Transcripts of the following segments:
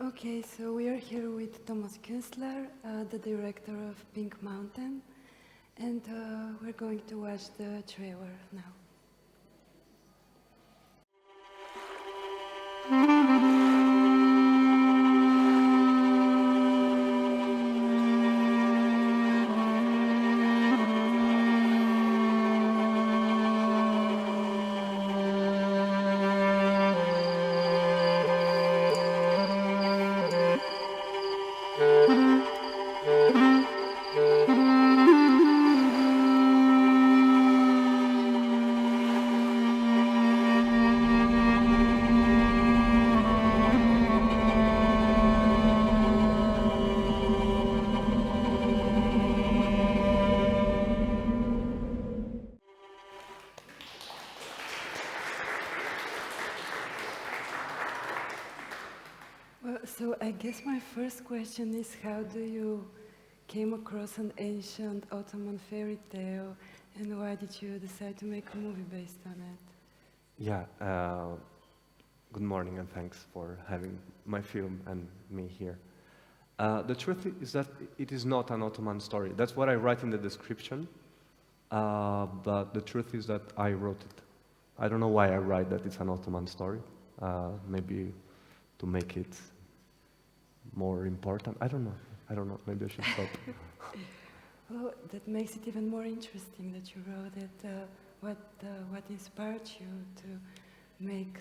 Okay, so we are here with Thomas Kunstler, the director of Pink Mountain, and we're going to watch the trailer now. Well, so I guess my first question is, how do you came across an ancient Ottoman fairy tale, and why did you decide to make a movie based on it? Yeah, good morning and thanks for having my film and me here. The truth is that it is not an Ottoman story. That's what I write in the description, but the truth is that I wrote it. I don't know why I write that it's an Ottoman story. Maybe to make it more important. I don't know. Maybe I should stop. Well, that makes it even more interesting that you wrote it. What inspired you to make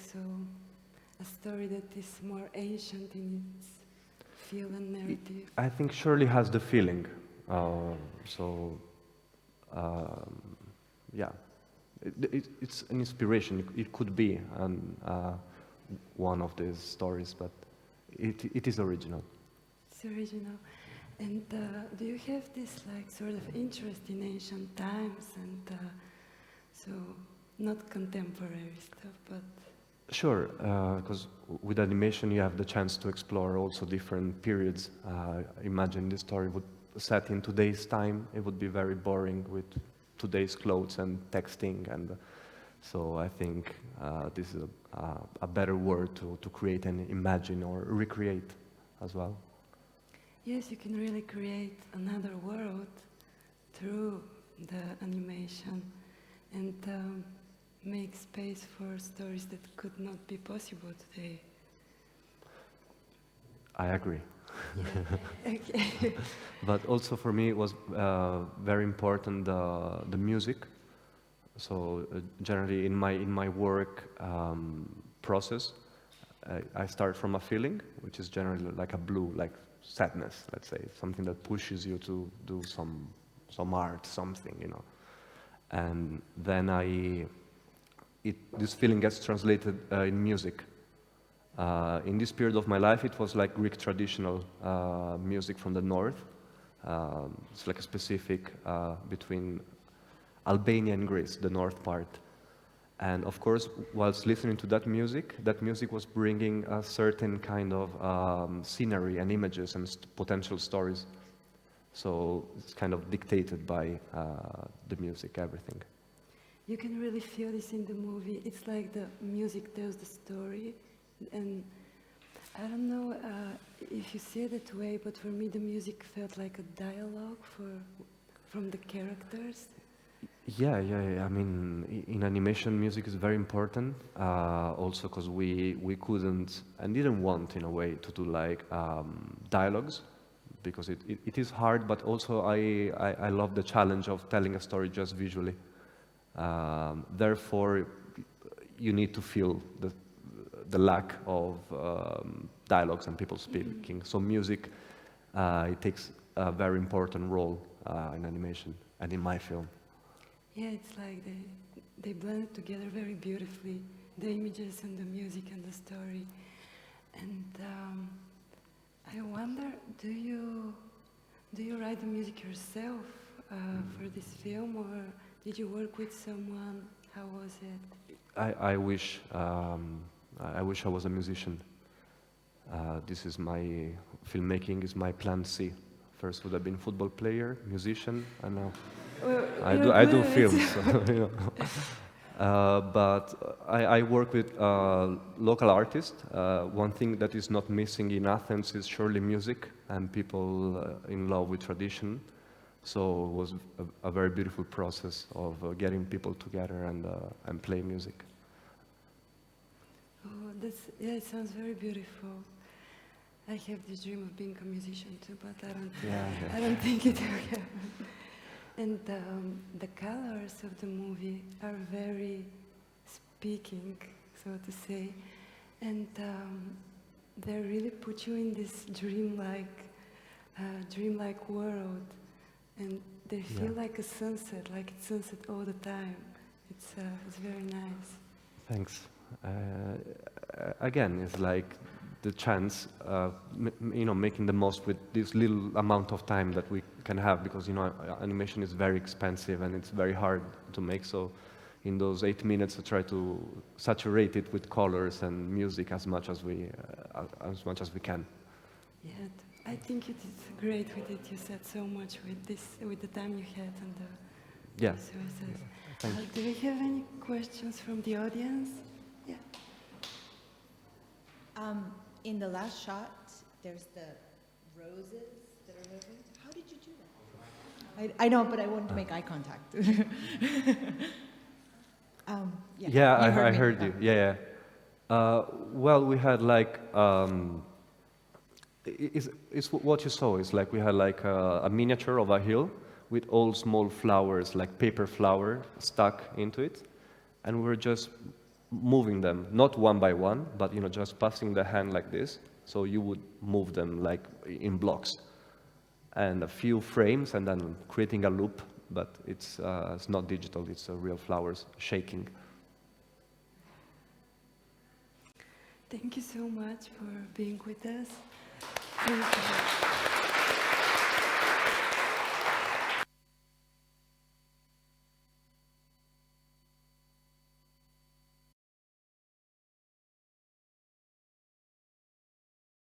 a story that is more ancient in its feel and narrative? I think Shirley has the feeling. Yeah, it's an inspiration. It could be one of these stories, but it is original. It's original. And do you have this sort of interest in ancient times and so not contemporary stuff, but... Sure, because with animation you have the chance to explore also different periods. Imagine this story would set in today's time, it would be very boring with today's clothes and texting, and so I think this is a better word to create and imagine or recreate as well. Yes, you can really create another world through the animation and make space for stories that could not be possible today. I agree. Yeah. Okay. But also for me it was very important the music. So generally in my work process, I start from a feeling, which is generally like a blue, like sadness, let's say, something that pushes you to do some art, something, you know. And then this feeling gets translated in music. In this period of my life, it was like Greek traditional music from the north. It's like a specific between Albania and Greece, the north part. And of course, whilst listening to that music was bringing a certain kind of scenery and images and potential stories. So it's kind of dictated by the music, everything. You can really feel this in the movie. It's like the music tells the story, and I don't know if you see it that way, but for me the music felt like a dialogue from the characters. Yeah. I mean, in animation, music is very important. Also, because we couldn't and didn't want, in a way, to do like dialogues, because it is hard. But also, I love the challenge of telling a story just visually. Therefore, you need to feel the lack of dialogues and people speaking. Mm-hmm. So music, it takes a very important role in animation and in my film. Yeah, it's like they blend together very beautifully, the images and the music and the story. And I wonder, do you write the music yourself for this film, or did you work with someone? How was it? I wish I was a musician. This is my filmmaking is my plan C. First would have been football player, musician, and now I do films. So, you know. But I work with local artists. One thing that is not missing in Athens is surely music and people in love with tradition. So it was a very beautiful process of getting people together and play music. Oh, yeah, it sounds very beautiful. I have this dream of being a musician too, but I don't think it will happen. And the colors of the movie are very speaking, so to say, and they really put you in this dreamlike world, and they feel like a sunset, like it's sunset all the time. It's very nice. Thanks. Again, it's like the chance, making the most with this little amount of time that we can have, because animation is very expensive and it's very hard to make. So, in those 8 minutes, I try to saturate it with colors and music as much as we can. Yeah, I think you did great with it. You said so much with the time you had and the resources. Do we have any questions from the audience? Yeah. In the last shot, there's the roses that are moving. How did you do that? I know, but I wanted to make eye contact. I heard you. Yeah. Well, we had like it's what you saw. It's like we had like a miniature of a hill with all small flowers, like paper flower, stuck into it, and we were just moving them, not one by one, but just passing the hand like this, so you would move them like in blocks, and a few frames, and then creating a loop. But it's not digital; it's real flowers shaking. Thank you so much for being with us. Thank you.